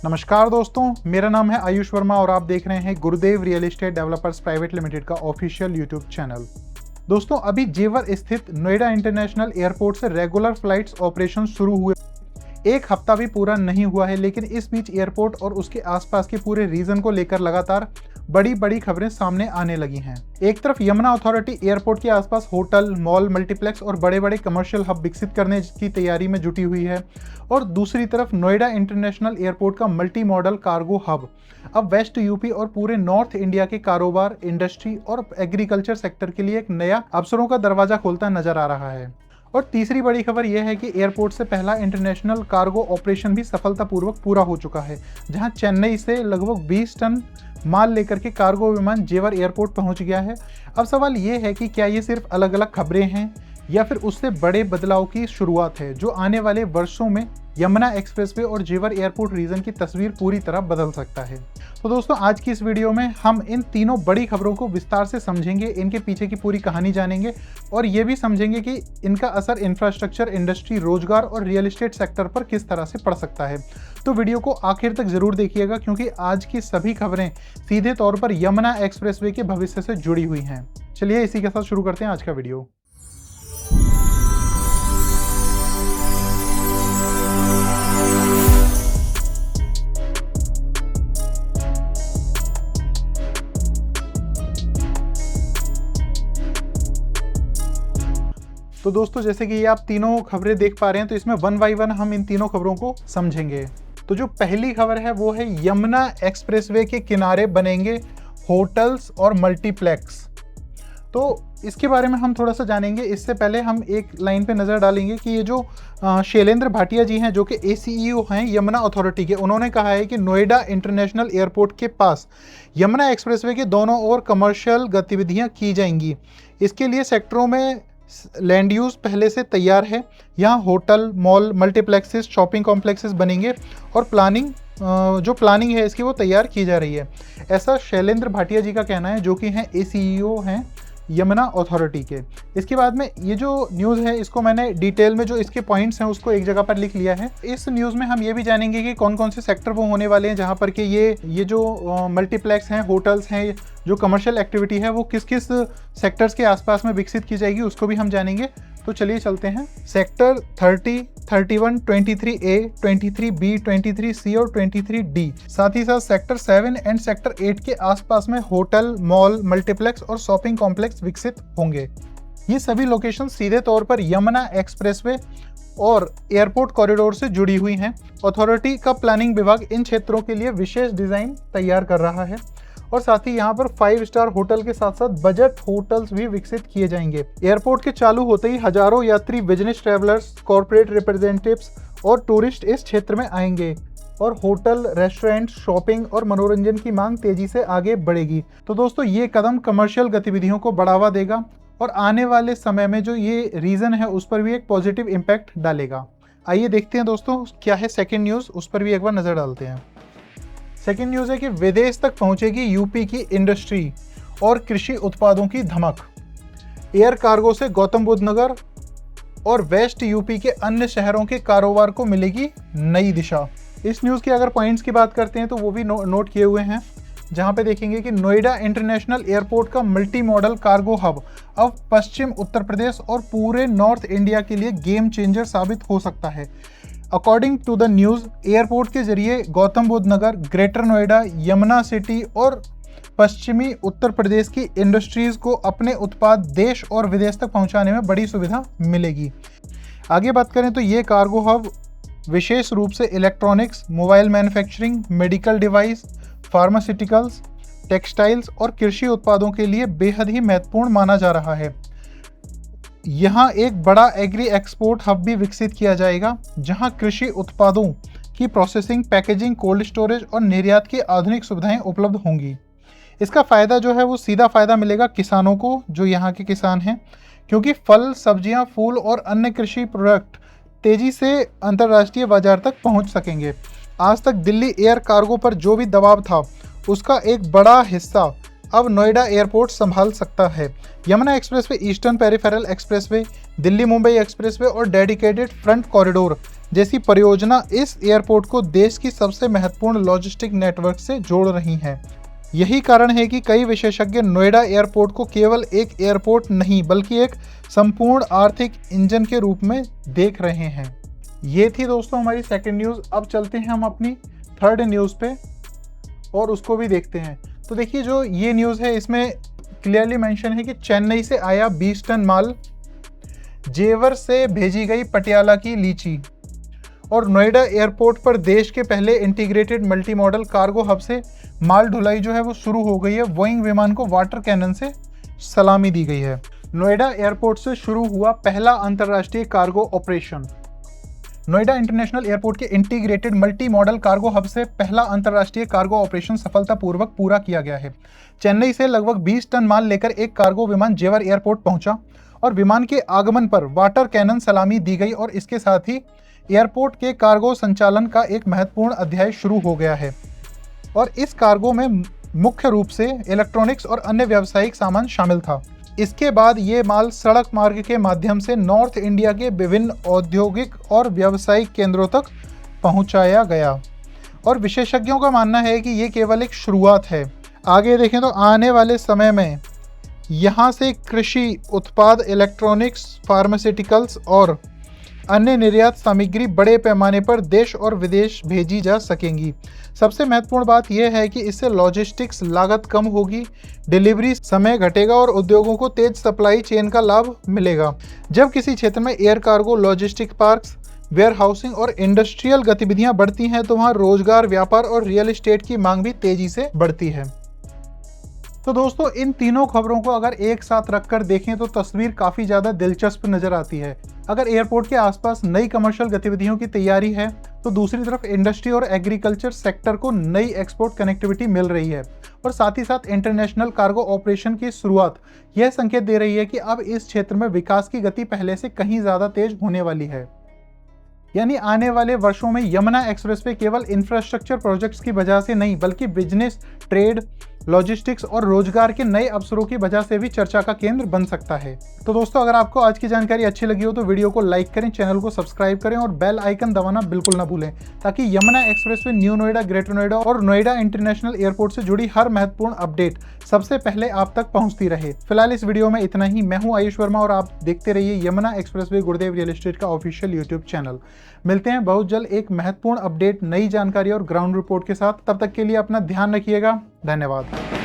नमस्कार दोस्तों, मेरा नाम है आयुष वर्मा और आप देख रहे हैं गुरुदेव real estate developers private limited का ऑफिशियल यूट्यूब चैनल। दोस्तों, अभी जेवर स्थित नोएडा इंटरनेशनल एयरपोर्ट से रेगुलर फ्लाइट्स ऑपरेशन शुरू हुए एक हफ्ता भी पूरा नहीं हुआ है, लेकिन इस बीच एयरपोर्ट और उसके आसपास के पूरे रीजन को लेकर लगातार बड़ी बड़ी खबरें सामने आने लगी हैं। एक तरफ यमुना अथॉरिटी एयरपोर्ट के आसपास होटल, मॉल, मल्टीप्लेक्स और बड़े बड़े कमर्शियल हब विकसित करने की तैयारी में जुटी हुई है, और दूसरी तरफ नोएडा इंटरनेशनल एयरपोर्ट का मल्टी मॉडल कार्गो हब अब वेस्ट यूपी और पूरे नॉर्थ इंडिया के कारोबार, इंडस्ट्री और एग्रीकल्चर सेक्टर के लिए एक नया अवसरों का दरवाजा खोलता नजर आ रहा है। और तीसरी बड़ी खबर यह है कि एयरपोर्ट से पहला इंटरनेशनल कार्गो ऑपरेशन भी सफलतापूर्वक पूरा हो चुका है, जहां चेन्नई से लगभग 20 टन माल लेकर के कार्गो विमान जेवर एयरपोर्ट पहुंच गया है। अब सवाल यह है कि क्या ये सिर्फ अलग अलग खबरें हैं या फिर उससे बड़े बदलाव की शुरुआत है, जो आने वाले वर्षों में यमुना एक्सप्रेसवे और जेवर एयरपोर्ट रीजन की तस्वीर पूरी तरह बदल सकता है। तो दोस्तों, आज की इस वीडियो में हम इन तीनों बड़ी खबरों को विस्तार से समझेंगे, इनके पीछे की पूरी कहानी जानेंगे और ये भी समझेंगे कि इनका असर इंफ्रास्ट्रक्चर, इंडस्ट्री, रोजगार और रियल एस्टेट सेक्टर पर किस तरह से पड़ सकता है। तो वीडियो को आखिर तक जरूर देखिएगा, क्योंकि आज की सभी खबरें सीधे तौर पर यमुना एक्सप्रेसवे के भविष्य से जुड़ी हुई हैं। चलिए इसी के साथ शुरू करते हैं आज का वीडियो। तो दोस्तों, जैसे कि ये आप तीनों खबरें देख पा रहे हैं, तो इसमें वन बाय वन हम इन तीनों खबरों को समझेंगे। तो जो पहली खबर है वो है यमुना एक्सप्रेसवे के किनारे बनेंगे होटल्स और मल्टीप्लेक्स। तो इसके बारे में हम थोड़ा सा जानेंगे। इससे पहले हम एक लाइन पे नज़र डालेंगे कि ये जो शैलेंद्र भाटिया जी हैं, जो कि ACEO हैं यमुना अथॉरिटी के, उन्होंने कहा है कि नोएडा इंटरनेशनल एयरपोर्ट के पास यमुना एक्सप्रेसवे के दोनों ओर कमर्शियल गतिविधियाँ की जाएंगी। इसके लिए सेक्टरों में लैंड यूज़ पहले से तैयार है। यहाँ hotel, mall, multiplexes, shopping complexes बनेंगे और जो प्लानिंग है इसकी वो तैयार की जा रही है। ऐसा शैलेंद्र भाटिया जी का कहना है, जो कि हैं ACEO हैं यमुना अथॉरिटी के। इसके बाद में ये जो न्यूज़ है, इसको मैंने डिटेल में जो इसके पॉइंट्स हैं उसको एक जगह पर लिख लिया है। इस न्यूज़ में हम ये भी जानेंगे कि कौन कौन से सेक्टर वो होने वाले हैं, जहाँ पर कि ये जो मल्टीप्लेक्स हैं, होटल्स हैं, जो कमर्शियल एक्टिविटी है वो किस किस सेक्टर्स के आसपास में विकसित की जाएगी, उसको भी हम जानेंगे। तो चलिए चलते हैं। सेक्टर 30, 31, 23A, 23B, 23C और 23D, साथ ही साथ सेक्टर 7 एंड सेक्टर 8 के आसपास में होटल, मॉल, मल्टीप्लेक्स और शॉपिंग कॉम्प्लेक्स विकसित होंगे। ये सभी लोकेशन सीधे तौर पर यमुना एक्सप्रेसवे और एयरपोर्ट कॉरिडोर से जुड़ी हुई हैं। अथॉरिटी का प्लानिंग विभाग इन क्षेत्रों के लिए विशेष डिज़ाइन तैयार कर रहा है, और साथ ही यहाँ पर 5 स्टार होटल के साथ साथ बजट होटल्स भी विकसित किए जाएंगे। एयरपोर्ट के चालू होते ही हजारों यात्री, बिजनेस ट्रैवलर्स, कॉर्पोरेट रिप्रेजेंटेटिव्स और टूरिस्ट इस क्षेत्र में आएंगे, और होटल, रेस्टोरेंट, शॉपिंग और मनोरंजन की मांग तेजी से आगे बढ़ेगी। तो दोस्तों, ये कदम कमर्शियल गतिविधियों को बढ़ावा देगा और आने वाले समय में जो ये रीजन है उस पर भी एक पॉजिटिव इम्पैक्ट डालेगा। आइए देखते हैं दोस्तों क्या है सेकेंड न्यूज़, उस पर भी एक बार नज़र डालते हैं। सेकेंड न्यूज़ है कि विदेश तक पहुंचेगी यूपी की इंडस्ट्री और कृषि उत्पादों की धमक। एयर कार्गो से गौतम बुद्ध नगर और वेस्ट यूपी के अन्य शहरों के कारोबार को मिलेगी नई दिशा। इस न्यूज़ के अगर पॉइंट्स की बात करते हैं तो वो भी नोट किए हुए हैं, जहां पे देखेंगे कि नोएडा इंटरनेशनल एयरपोर्ट का मल्टी मॉडल कार्गो हब अब पश्चिम उत्तर प्रदेश और पूरे नॉर्थ इंडिया के लिए गेम चेंजर साबित हो सकता है। According to the news, airport के जरिए गौतम बुद्ध नगर, ग्रेटर नोएडा, यमुना सिटी और पश्चिमी उत्तर प्रदेश की इंडस्ट्रीज़ को अपने उत्पाद देश और विदेश तक पहुंचाने में बड़ी सुविधा मिलेगी। आगे बात करें तो ये कार्गो हब विशेष रूप से electronics, mobile manufacturing, medical device, pharmaceuticals, textiles और कृषि उत्पादों के लिए बेहद ही महत्वपूर्ण माना जा रहा है। यहाँ एक बड़ा एग्री एक्सपोर्ट हब भी विकसित किया जाएगा, जहाँ कृषि उत्पादों की प्रोसेसिंग, पैकेजिंग, कोल्ड स्टोरेज और निर्यात की आधुनिक सुविधाएं उपलब्ध होंगी। इसका फ़ायदा जो है वो सीधा फ़ायदा मिलेगा किसानों को, जो यहाँ के किसान हैं, क्योंकि फल, सब्जियाँ, फूल और अन्य कृषि प्रोडक्ट तेज़ी से अंतर्राष्ट्रीय बाजार तक पहुँच सकेंगे। आज तक दिल्ली एयर कार्गो पर जो भी दबाव था, उसका एक बड़ा हिस्सा अब नोएडा एयरपोर्ट संभाल सकता है। Yamuna expressway, eastern peripheral expressway, Delhi Mumbai expressway और डेडिकेटेड फ्रंट कॉरिडोर जैसी परियोजना इस एयरपोर्ट को देश की सबसे महत्वपूर्ण लॉजिस्टिक नेटवर्क से जोड़ रही हैं। यही कारण है कि कई विशेषज्ञ नोएडा एयरपोर्ट को केवल एक एयरपोर्ट नहीं बल्कि एक संपूर्ण आर्थिक इंजन के रूप में देख रहे हैं। ये थी दोस्तों हमारी सेकंड न्यूज़। अब चलते हैं हम अपनी थर्ड न्यूज़ पे और उसको भी देखते हैं। तो देखिए जो ये न्यूज़ है इसमें क्लियरली मेंशन है कि चेन्नई से आया 20 टन माल, जेवर से भेजी गई पटियाला की लीची और नोएडा एयरपोर्ट पर देश के पहले integrated multi modal cargo hub से माल ढुलाई जो है वो शुरू हो गई है। बोइंग विमान को वाटर कैनन से सलामी दी गई है। नोएडा एयरपोर्ट से शुरू हुआ पहला अंतर्राष्ट्रीय cargo operation. Noida international airport के integrated multi modal cargo hub से पहला अंतर्राष्ट्रीय कार्गो ऑपरेशन सफलतापूर्वक पूरा किया गया है। चेन्नई से लगभग 20 टन माल लेकर एक कार्गो विमान जेवर एयरपोर्ट पहुंचा और विमान के आगमन पर वाटर कैनन सलामी दी गई और इसके साथ ही एयरपोर्ट के कार्गो संचालन का एक महत्वपूर्ण अध्याय शुरू हो गया है। और इस कार्गो में मुख्य रूप से इलेक्ट्रॉनिक्स और अन्य व्यावसायिक सामान शामिल था। इसके बाद ये माल सड़क मार्ग के माध्यम से नॉर्थ इंडिया के विभिन्न औद्योगिक और व्यावसायिक केंद्रों तक पहुंचाया गया और विशेषज्ञों का मानना है कि ये केवल एक शुरुआत है। आगे देखें तो आने वाले समय में यहाँ से कृषि उत्पाद, इलेक्ट्रॉनिक्स, फार्मास्यूटिकल्स और अन्य निर्यात सामग्री बड़े पैमाने पर देश और विदेश भेजी जा सकेंगी। सबसे महत्वपूर्ण बात यह है कि इससे लॉजिस्टिक्स लागत कम होगी, डिलीवरी समय घटेगा और उद्योगों को तेज सप्लाई चेन का लाभ मिलेगा। जब किसी क्षेत्र में air cargo, logistic parks, warehousing और इंडस्ट्रियल गतिविधियां बढ़ती हैं तो वहां रोजगार, व्यापार और रियल एस्टेट की मांग भी तेजी से बढ़ती है। तो दोस्तों इन तीनों खबरों को अगर एक साथ रखकर देखें तो तस्वीर काफ़ी ज़्यादा दिलचस्प नज़र आती है। अगर एयरपोर्ट के आसपास नई कमर्शियल गतिविधियों की तैयारी है तो दूसरी तरफ इंडस्ट्री और एग्रीकल्चर सेक्टर को नई एक्सपोर्ट कनेक्टिविटी मिल रही है और साथ ही साथ इंटरनेशनल कार्गो ऑपरेशन की शुरुआत यह संकेत दे रही है कि अब इस क्षेत्र में विकास की गति पहले से कहीं ज़्यादा तेज होने वाली है। यानी आने वाले वर्षों में यमुना एक्सप्रेसवे केवल इंफ्रास्ट्रक्चर प्रोजेक्ट्स की वजह से नहीं बल्कि बिजनेस, ट्रेड, लॉजिस्टिक्स और रोजगार के नए अवसरों की वजह से भी चर्चा का केंद्र बन सकता है। तो दोस्तों अगर आपको आज की जानकारी अच्छी लगी हो तो वीडियो को लाइक करें, चैनल को सब्सक्राइब करें और बेल आइकन दबाना बिल्कुल ना भूलें ताकि Yamuna expressway, new Noida, greater Noida और नोएडा इंटरनेशनल एयरपोर्ट से जुड़ी हर महत्वपूर्ण अपडेट सबसे पहले आप तक पहुंचती रहे। फिलहाल इस वीडियो में इतना ही। मैं हूं आयुष वर्मा और आप देखते रहिए यमुना एक्सप्रेसवे गुरुदेव रियल एस्टेट का ऑफिशियल यूट्यूब चैनल। मिलते हैं बहुत जल्द एक महत्वपूर्ण अपडेट, नई जानकारी और ग्राउंड रिपोर्ट के साथ। तब तक के लिए अपना ध्यान रखिएगा। धन्यवाद।